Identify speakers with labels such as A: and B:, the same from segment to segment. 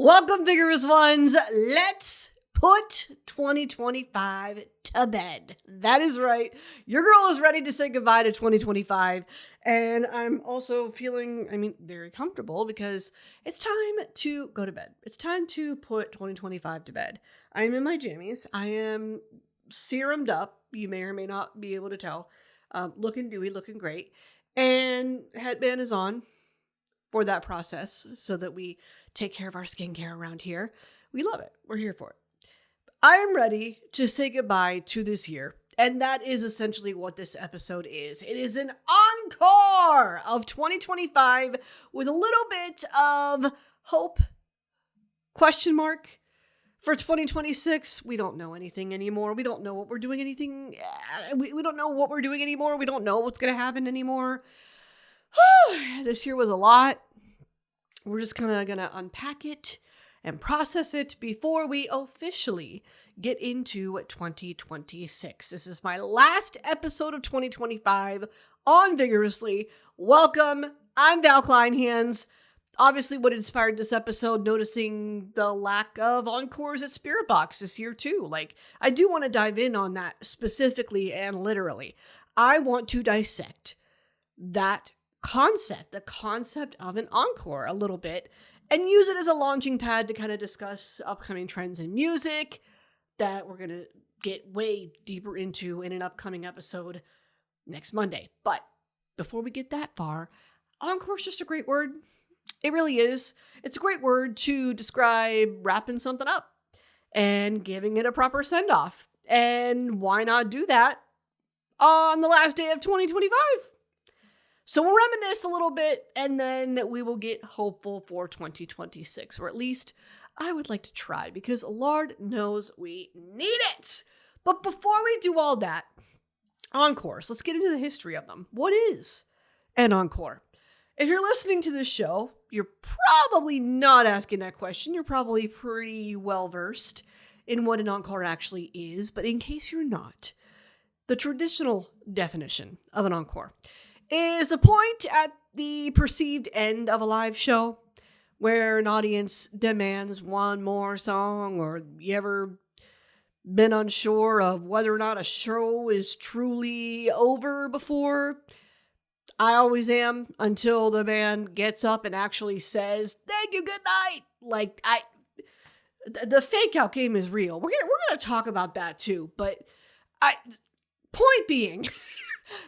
A: Welcome, vigorous ones. Let's put 2025 to bed. That is right. Your girl is ready to say goodbye to 2025. And I'm also feeling, very comfortable because it's time to go to bed. It's time to put 2025 to bed. I'm in my jammies. I am serumed up. You may or may not be able to tell. Looking dewy, looking great. And headband is on for that process so that we take care of our skincare around here. We love it. We're here for it. I am ready to say goodbye to this year. And that is essentially what this episode is. It is an encore of 2025 with a little bit of hope, question mark, for 2026. We don't know anything anymore. We don't know what we're doing anything. We don't know what we're doing anymore. We don't know what's going to happen anymore. This year was a lot. We're just kind of going to unpack it and process it before we officially get into 2026. This is my last episode of 2025 on Vigorously. Welcome. I'm Val Kleinhands. Obviously, what inspired this episode, noticing the lack of encores at Spirit Box this year too. I do want to dive in on that specifically and literally. I want to dissect that concept, the concept of an encore a little bit, and use it as a launching pad to kind of discuss upcoming trends in music that we're going to get way deeper into in an upcoming episode next Monday. But before we get that far, encore is just a great word. It really is. It's a great word to describe wrapping something up and giving it a proper send-off. And why not do that on the last day of 2025? So we'll reminisce a little bit, and then we will get hopeful for 2026, or at least I would like to try, because Lord knows we need it. But before we do all that, encores, let's get into the history of them. What is an encore? If you're listening to this show, you're probably not asking that question. You're probably pretty well-versed in what an encore actually is, but in case you're not, the traditional definition of an encore is the point at the perceived end of a live show where an audience demands one more song. Or you ever been unsure of whether or not a show is truly over before? I always am, until the band gets up and actually says, "Thank you, good night." The fake out game is real. We're going to talk about that too, but point being,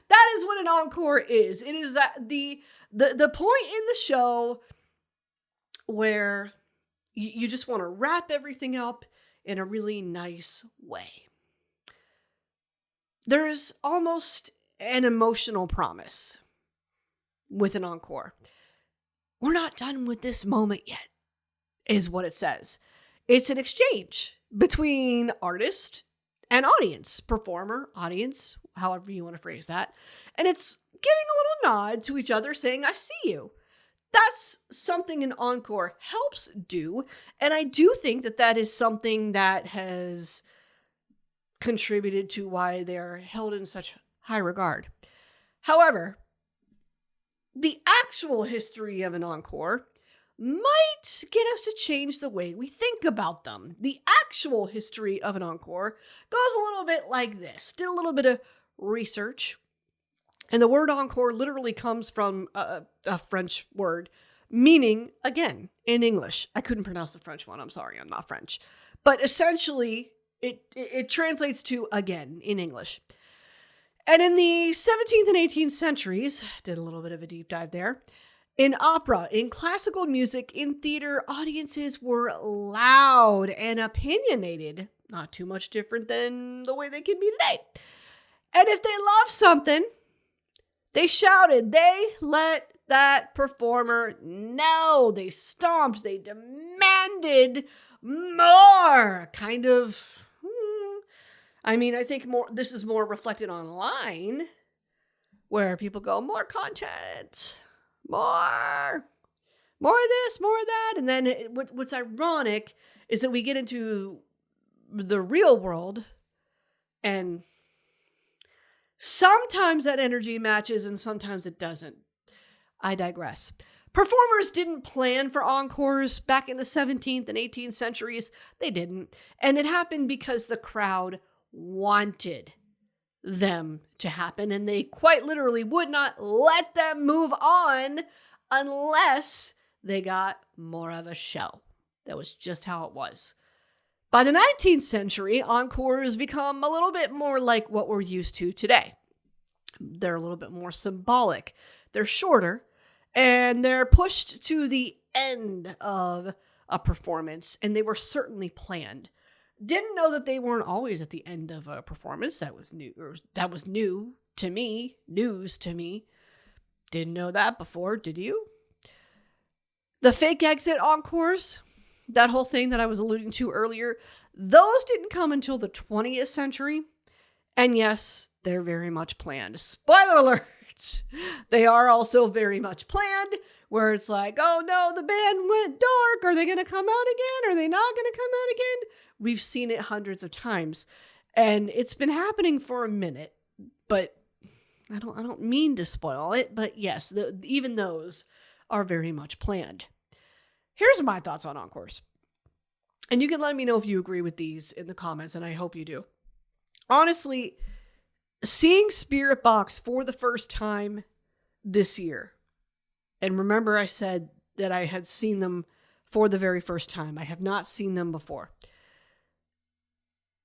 A: that is what an encore is. It is the point in the show where you just want to wrap everything up in a really nice way. There's almost an emotional promise with an encore. We're not done with this moment yet, is what it says. It's an exchange between artist and audience, performer, audience, however you want to phrase that. And it's giving a little nod to each other saying, "I see you." That's something an encore helps do. And I do think that that is something that has contributed to why they're held in such high regard. However, the actual history of an encore might get us to change the way we think about them. The actual history of an encore goes a little bit like this. Did a little bit of research. And the word encore literally comes from a French word meaning again in English. I couldn't pronounce the French one. I'm sorry, I'm not French. But essentially, it translates to again in English. And in the 17th and 18th centuries, did a little bit of a deep dive there, in opera, in classical music, in theater, audiences were loud and opinionated. Not too much different than the way they can be today. And if they loved something, they shouted. They let that performer know. They stomped. They demanded more. I think more. This is more reflected online, where people go, more content. More of this, more of that. And then what's ironic is that we get into the real world and sometimes that energy matches and sometimes it doesn't. I digress. Performers didn't plan for encores back in the 17th and 18th centuries. They didn't. And it happened because the crowd wanted them to happen, and they quite literally would not let them move on unless they got more of a show. That was just how it was. By the 19th century, encores become a little bit more like what we're used to today. They're a little bit more symbolic. They're shorter, and they're pushed to the end of a performance, and they were certainly planned. Didn't know that they weren't always at the end of a performance. That was new to me, news to me. Didn't know that before, did you? The fake exit encores, that whole thing that I was alluding to earlier, those didn't come until the 20th century. And yes, they're very much planned. Spoiler alert! They are also very much planned, where it's like, oh no, the band went dark. Are they going to come out again? Are they not going to come out again? We've seen it hundreds of times, and it's been happening for a minute, but I don't mean to spoil it, but yes, even those are very much planned. Here's my thoughts on encores. And you can let me know if you agree with these in the comments, and I hope you do. Honestly, seeing Spirit Box for the first time this year, and remember I said that I had seen them for the very first time. I have not seen them before.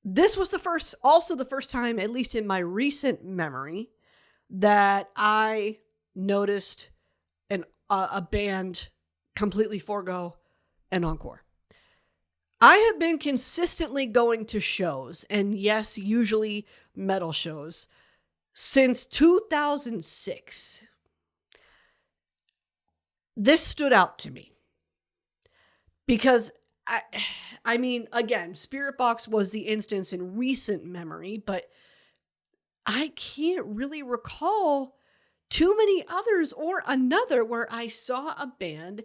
A: This was also the first time, at least in my recent memory, that I noticed a band completely forego an encore. I have been consistently going to shows, and yes, usually metal shows, since 2006. This stood out to me because I mean, again, Spirit Box was the instance in recent memory, but I can't really recall too many others or another where I saw a band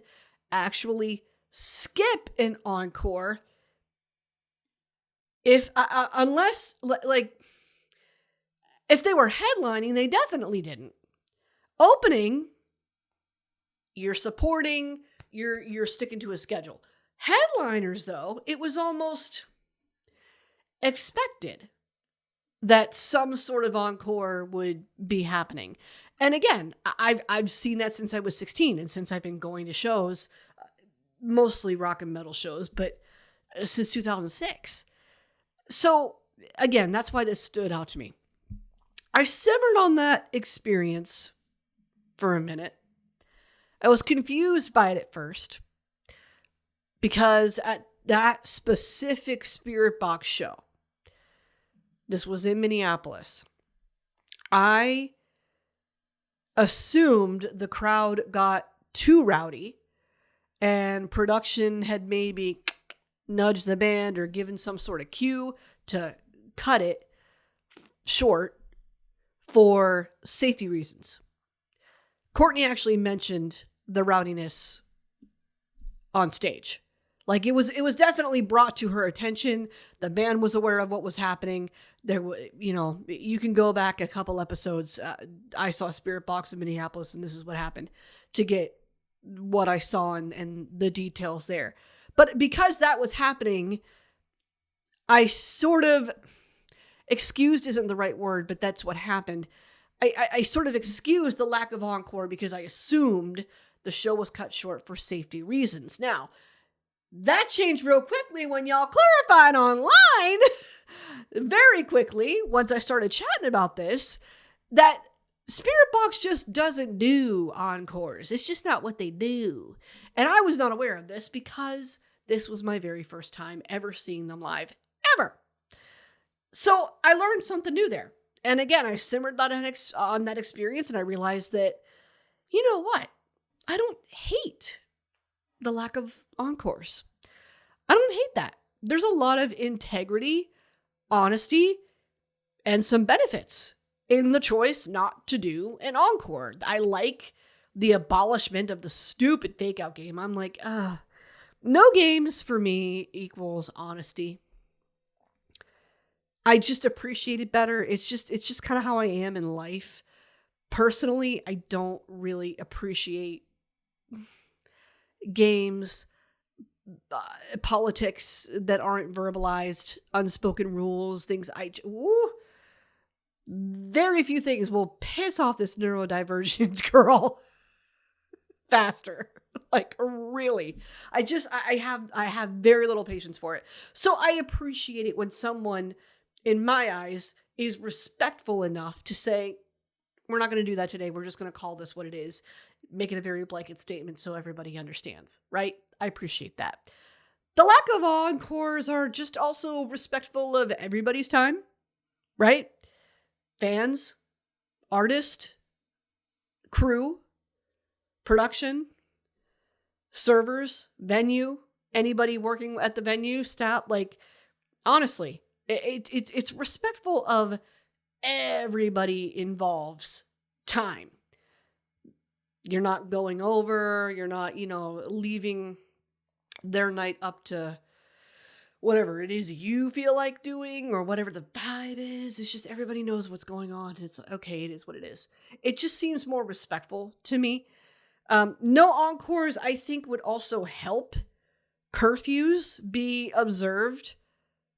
A: actually skip an encore. Unless if they were headlining, they definitely didn't. Opening, you're supporting, you're sticking to a schedule. Headliners, though, it was almost expected that some sort of encore would be happening. And again, I've seen that since I was 16, and since I've been going to shows, mostly rock and metal shows, but since 2006. So again, that's why this stood out to me. I simmered on that experience for a minute. I was confused by it at first, because at that specific Spirit Box show, this was in Minneapolis, I assumed the crowd got too rowdy and production had maybe nudged the band or given some sort of cue to cut it short for safety reasons. Courtney actually mentioned the rowdiness on stage. Like it was definitely brought to her attention. The band was aware of what was happening. There was, you can go back a couple episodes. I saw Spirit Box in Minneapolis, and this is what happened, to get what I saw and the details there. But because that was happening, I sort of excused isn't the right word, but that's what happened. I sort of excused the lack of encore because I assumed the show was cut short for safety reasons. Now, that changed real quickly when y'all clarified online, very quickly, once I started chatting about this, that Spirit Box just doesn't do encores. It's just not what they do. And I was not aware of this because this was my very first time ever seeing them live, ever. So I learned something new there. And again, I simmered on that experience, and I realized that, you know what? I don't hate the lack of encores. I don't hate that. There's a lot of integrity, honesty, and some benefits in the choice not to do an encore. I like the abolishment of the stupid fake out game. I'm like, no games for me equals honesty. I just appreciate it better. It's just kind of how I am in life. Personally, I don't really appreciate games, politics that aren't verbalized, unspoken rules, things very few things will piss off this neurodivergent girl faster. Like, really. I have very little patience for it. So I appreciate it when someone, in my eyes, is respectful enough to say, we're not going to do that today. We're just going to call this what it is. Make it a very blanket statement so everybody understands, right? I appreciate that. The lack of encores are just also respectful of everybody's time, right? Fans, artist, crew, production, servers, venue, anybody working at the venue, staff. Like, honestly, it's respectful of everybody involved's time. You're not going over, you're not, leaving their night up to whatever it is you feel like doing or whatever the vibe is. It's just everybody knows what's going on. It's okay, it is what it is. It just seems more respectful to me. No encores, I think, would also help curfews be observed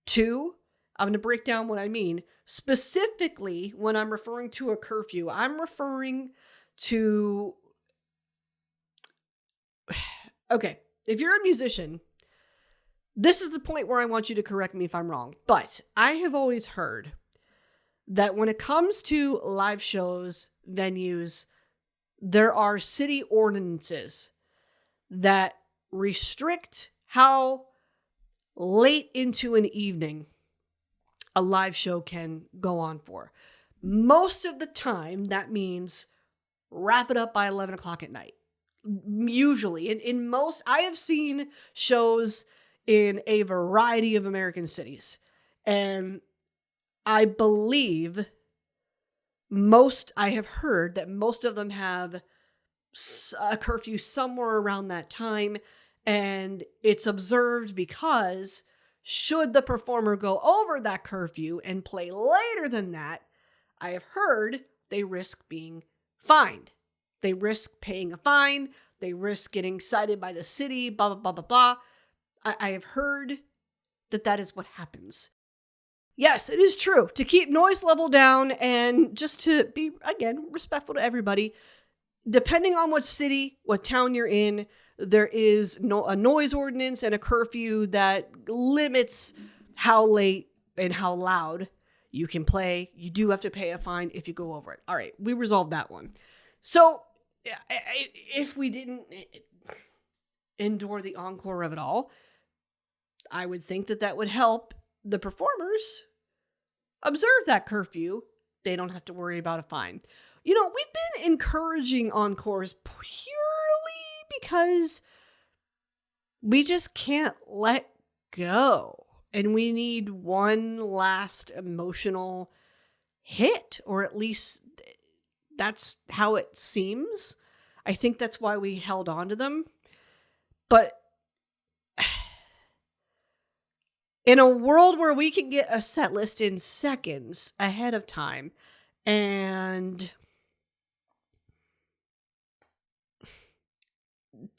A: too. I'm going to break down what I mean. Specifically, when I'm referring to a curfew, I'm referring to... Okay, if you're a musician, this is the point where I want you to correct me if I'm wrong. But I have always heard that when it comes to live shows, venues, there are city ordinances that restrict how late into an evening a live show can go on for. Most of the time, that means wrap it up by 11 o'clock at night. Usually, in most, I have seen shows in a variety of American cities, and I believe I have heard that most of them have a curfew somewhere around that time, and it's observed because should the performer go over that curfew and play later than that, I have heard they risk being fined. They risk paying a fine. They risk getting cited by the city, blah, blah, blah, blah, blah. I have heard that is what happens. Yes, it is true. To keep noise level down and just to be, again, respectful to everybody, depending on what city, what town you're in, there is a noise ordinance and a curfew that limits how late and how loud you can play. You do have to pay a fine if you go over it. All right, we resolved that one. So if we didn't endure the encore of it all, I would think that would help the performers observe that curfew. They don't have to worry about a fine. We've been encouraging encores purely because we just can't let go. And we need one last emotional hit, or at least that's how it seems. I think that's why we held on to them. But in a world where we can get a set list in seconds ahead of time and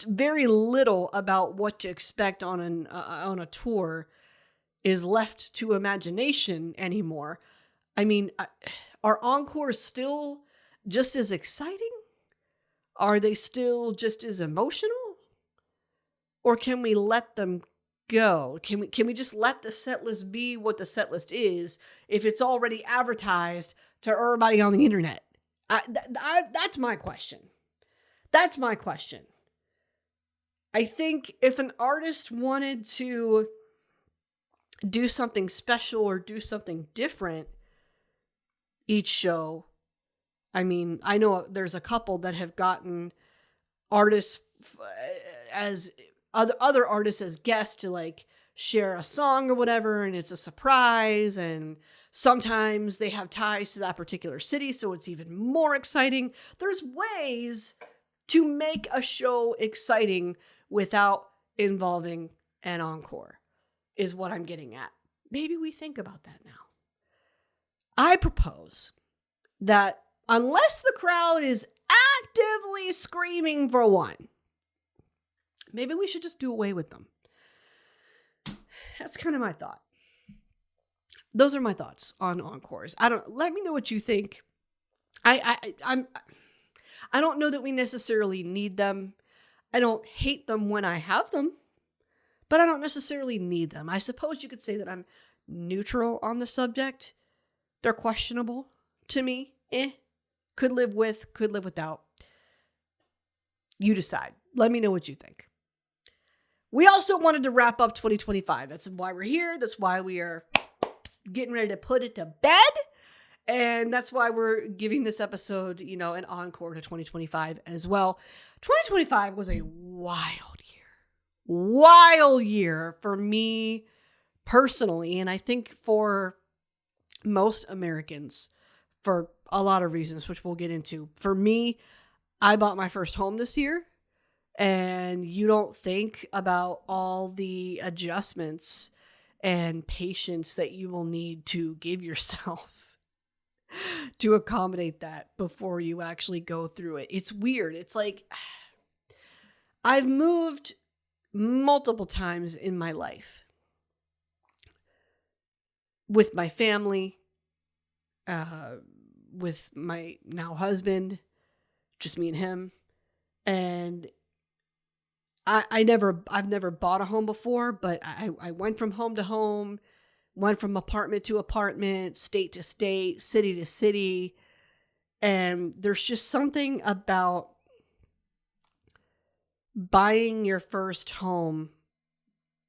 A: very little about what to expect on a tour is left to imagination anymore. I mean, are encores still just as exciting? Are they still just as emotional? Or can we let them go? Can we just let the set list be what the set list is if it's already advertised to everybody on the internet? That's my question. That's my question. I think if an artist wanted to do something special or do something different each show, I mean, I know there's a couple that have gotten artists as other artists as guests to like share a song or whatever, and it's a surprise, and sometimes they have ties to that particular city, so it's even more exciting. There's ways to make a show exciting without involving an encore, is what I'm getting at. Maybe we think about that now. I propose that unless the crowd is actively screaming for one, maybe we should just do away with them. That's kind of my thought. Those are my thoughts on encores. Let me know what you think. I don't know that we necessarily need them. I don't hate them when I have them, but I don't necessarily need them. I suppose you could say that I'm neutral on the subject. They're questionable to me. Could live with, could live without. You decide. Let me know what you think. We also wanted to wrap up 2025. That's why we're here. That's why we are getting ready to put it to bed. And that's why we're giving this episode, an encore to 2025 as well. 2025 was a wild year for me personally. And I think for most Americans, for a lot of reasons, which we'll get into. For me, I bought my first home this year. And you don't think about all the adjustments and patience that you will need to give yourself to accommodate that before you actually go through it. It's weird. It's like I've moved multiple times in my life with my family, with my now husband, just me and him. And I've never bought a home before, but I went from home to home, went from apartment to apartment, state to state, city to city. And there's just something about buying your first home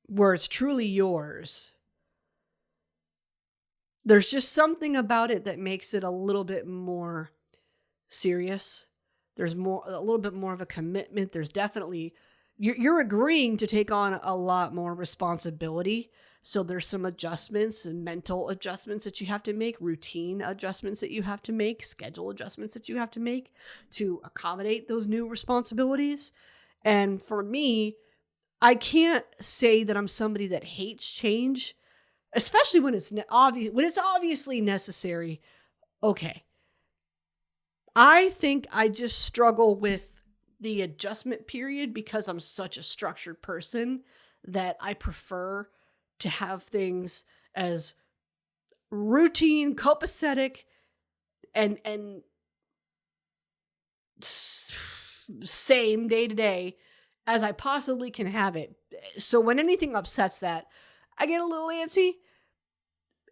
A: where it's truly yours. There's just something about it that makes it a little bit more serious. There's a little bit more of a commitment. There's definitely, you're agreeing to take on a lot more responsibility. So there's some adjustments and mental adjustments that you have to make, routine adjustments that you have to make, schedule adjustments that you have to make to accommodate those new responsibilities. And for me, I can't say that I'm somebody that hates change, especially when it's obviously necessary. Okay. I think I just struggle with the adjustment period because I'm such a structured person that I prefer to have things as routine, copacetic, and same day to day as I possibly can have it. So when anything upsets that, I get a little antsy.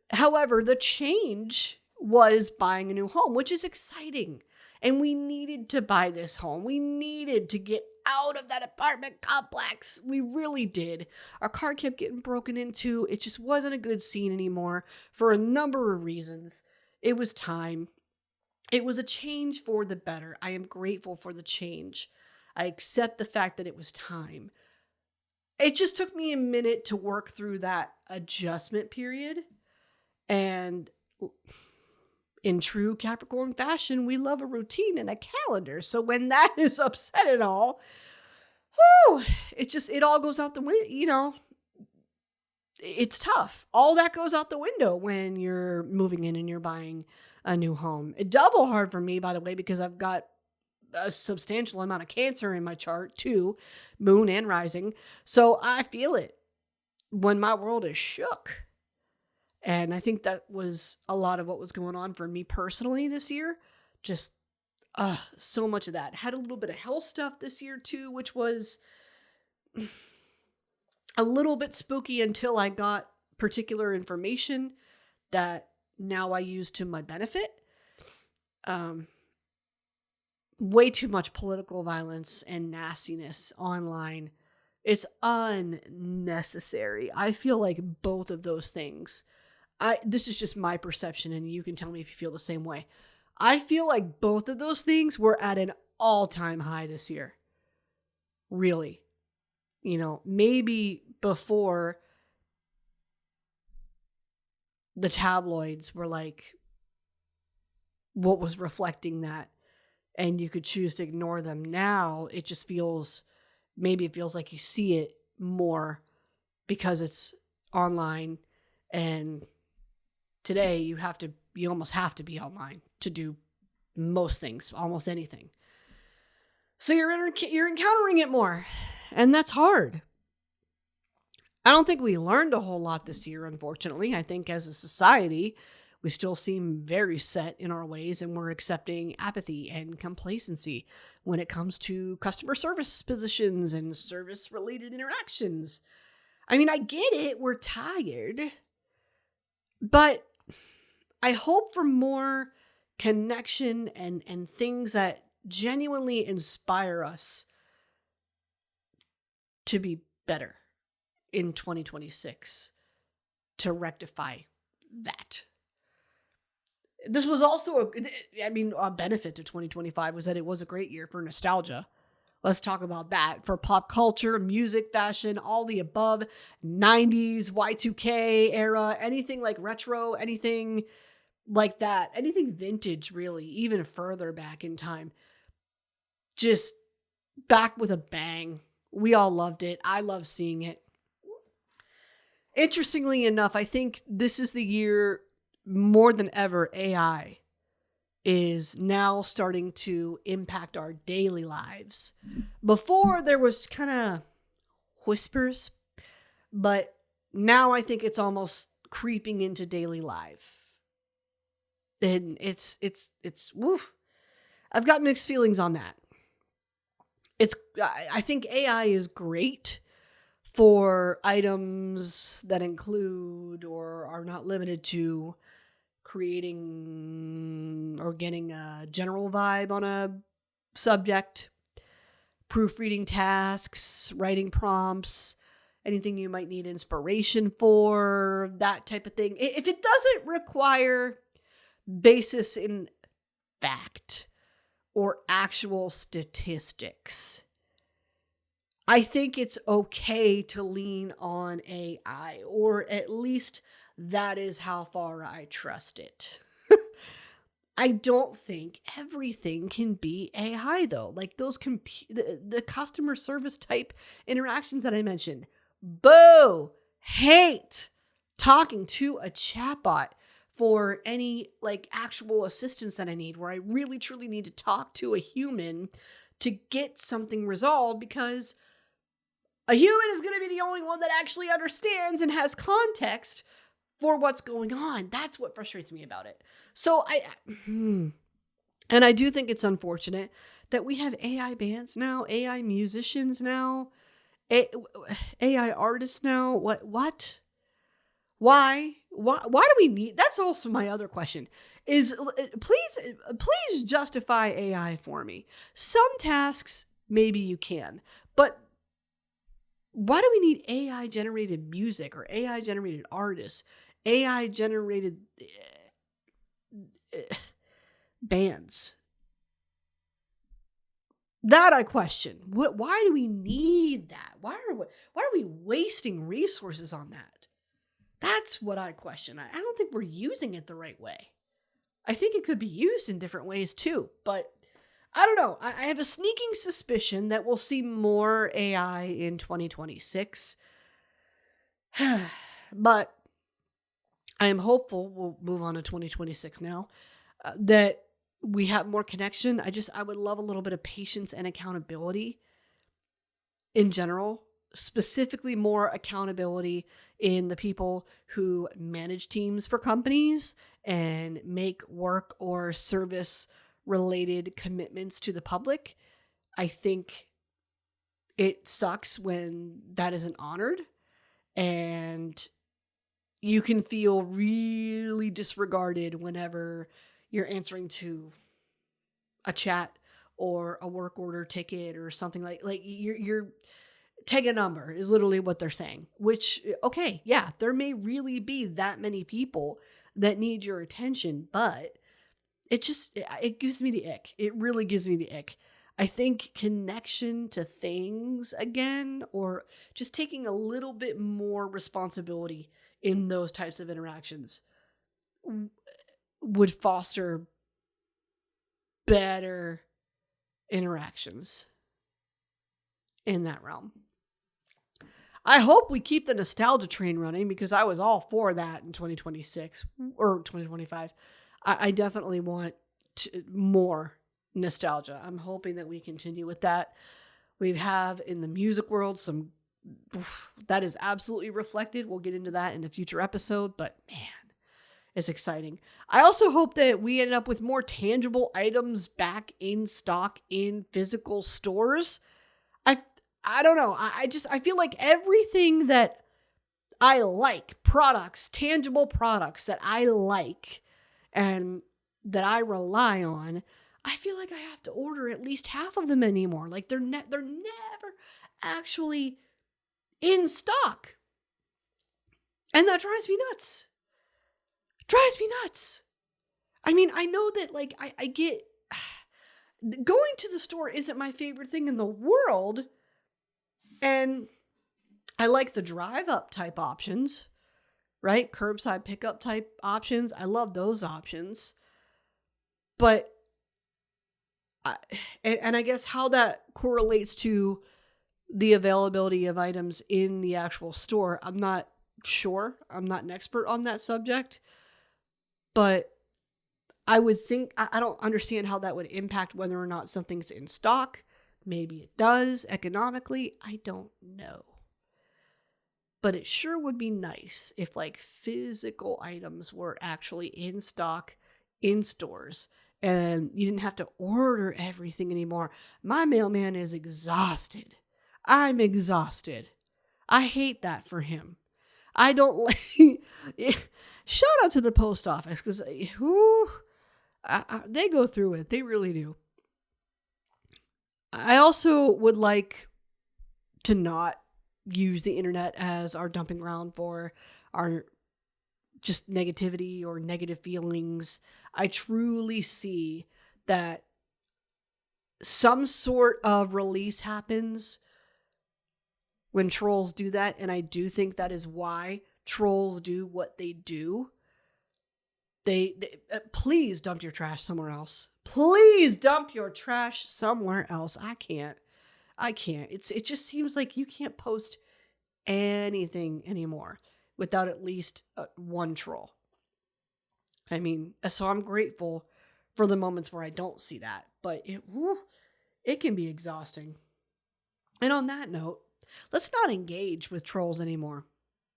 A: However, the change was buying a new home, which is exciting. And we needed to buy this home. We needed to get out of that apartment complex. We really did. Our car kept getting broken into. It just wasn't a good scene anymore for a number of reasons. It was time. It was a change for the better. I am grateful for the change. I accept the fact that it was time. It just took me a minute to work through that adjustment period. And in true Capricorn fashion, we love a routine and a calendar. So when that is upset at all, it all goes out the window. It's tough. All that goes out the window when you're moving in and you're buying a new home. It's double hard for me, by the way, because I've got a substantial amount of Cancer in my chart too, moon and rising. So I feel it when my world is shook. And I think that was a lot of what was going on for me personally this year. Just so much of that. Had a little bit of health stuff this year too, which was a little bit spooky until I got particular information that now I use to my benefit. Way too much political violence and nastiness online. It's unnecessary. I feel like both of those things. This is just my perception, and you can tell me if you feel the same way. I feel like both of those things were at an all-time high this year. Really. Maybe before the tabloids were like what was reflecting that, and you could choose to ignore them. Now it just feels like you see it more because it's online, and today you almost have to be online to do most things, almost anything. So you're encountering it more. And that's hard. I don't think we learned a whole lot this year, unfortunately. I think as a society, we still seem very set in our ways, and we're accepting apathy and complacency when it comes to customer service positions and service-related interactions. I mean, I get it. We're tired. But I hope for more connection and things that genuinely inspire us to be better in 2026 to rectify that. This was also a benefit to 2025 was that it was a great year for nostalgia. Let's talk about that. For pop culture, music, fashion, all the above, 90s, Y2K era, anything like retro, anything like that, anything vintage, really, even further back in time. Just back with a bang. We all loved it. I love seeing it. Interestingly enough, I think this is the year more than ever AI is now starting to impact our daily lives. Before there was kind of whispers, but now I think it's almost creeping into daily life. And it's woof. I've got mixed feelings on that. I think AI is great for items that include or are not limited to creating or getting a general vibe on a subject, proofreading tasks, writing prompts, anything you might need inspiration for, that type of thing. If it doesn't require basis in fact or actual statistics, I think it's okay to lean on AI, or at least that is how far I trust it. I don't think everything can be AI though. Like those the customer service type interactions that I mentioned. Boo! Hate talking to a chatbot for any like actual assistance that I need, where I really truly need to talk to a human to get something resolved, because a human is going to be the only one that actually understands and has context for what's going on. That's what frustrates me about it. So and I do think it's unfortunate that we have AI bands now, AI musicians now, AI artists now. What? Why do we need? That's also my other question. Is please justify AI for me. Some tasks maybe you can, but why do we need AI generated music or AI generated artists, AI generated bands? That I question. Why do we need that? Why are we wasting resources on that? That's what I question. I don't think we're using it the right way. I think it could be used in different ways too, but I don't know. I have a sneaking suspicion that we'll see more AI in 2026. But I am hopeful, we'll move on to 2026 now, that we have more connection. I would love a little bit of patience and accountability in general, specifically more accountability in the people who manage teams for companies and make work or service related commitments to the public. I think it sucks when that isn't honored, and you can feel really disregarded whenever you're answering to a chat or a work order ticket or something like you're take a number is literally what they're saying, which, okay, yeah, there may really be that many people that need your attention, but it gives me the ick. It really gives me the ick. I think connection to things again, or just taking a little bit more responsibility in those types of interactions would foster better interactions in that realm. I hope we keep the nostalgia train running, because I was all for that in 2026 or 2025. I definitely want more nostalgia. I'm hoping that we continue with that. We have in the music world that is absolutely reflected. We'll get into that in a future episode, but man, it's exciting. I also hope that we end up with more tangible items back in stock in physical stores. I don't know. I feel like everything that I like, products, tangible products that I like and that I rely on, I feel like I have to order at least half of them anymore. Like they're never actually in stock. And that drives me nuts. I mean, I know that like I get going to the store isn't my favorite thing in the world. And I like the drive up type options, right? Curbside pickup type options. I love those options. But I guess how that correlates to the availability of items in the actual store, I'm not sure. I'm not an expert on that subject. But I would think, I don't understand how that would impact whether or not something's in stock. Maybe it does economically. I don't know. But it sure would be nice if like physical items were actually in stock in stores and you didn't have to order everything anymore. My mailman is exhausted. I'm exhausted. I hate that for him. I don't like... Shout out to the post office because they go through it. They really do. I also would like to not use the internet as our dumping ground for our just negativity or negative feelings. I truly see that some sort of release happens when trolls do that. And I do think that is why trolls do what they do. They please dump your trash somewhere else. Please dump your trash somewhere else. I can't. It just seems like you can't post anything anymore without at least one troll. I mean, so I'm grateful for the moments where I don't see that, but it can be exhausting. And on that note, let's not engage with trolls anymore.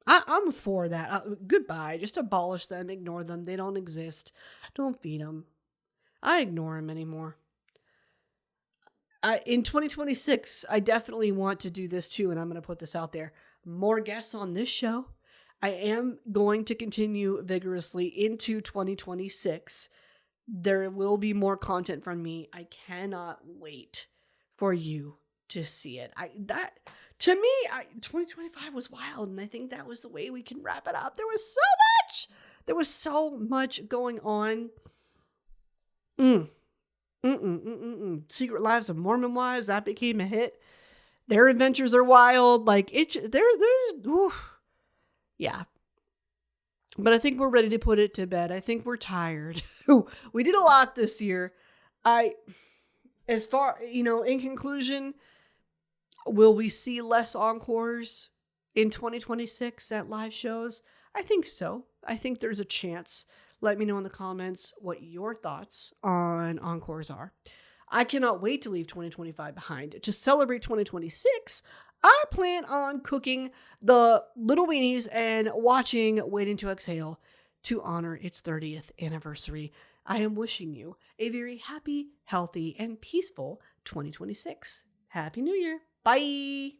A: I'm for that. Goodbye. Just abolish them. Ignore them. They don't exist. Don't feed them. I ignore them anymore. In 2026, I definitely want to do this too, and I'm going to put this out there. More guests on this show. I am going to continue vigorously into 2026. There will be more content from me. I cannot wait for you to see it. To me, 2025 was wild, and I think that was the way we can wrap it up. There was so much going on. Secret Lives of Mormon Wives, that became a hit. Their adventures are wild. Like yeah. But I think we're ready to put it to bed. I think we're tired. We did a lot this year. In conclusion, will we see less encores in 2026 at live shows? I think so. I think there's a chance. Let me know in the comments what your thoughts on encores are. I cannot wait to leave 2025 behind. To celebrate 2026, I plan on cooking the Little Weenies and watching Waiting to Exhale to honor its 30th anniversary. I am wishing you a very happy, healthy, and peaceful 2026. Happy New Year. Bye.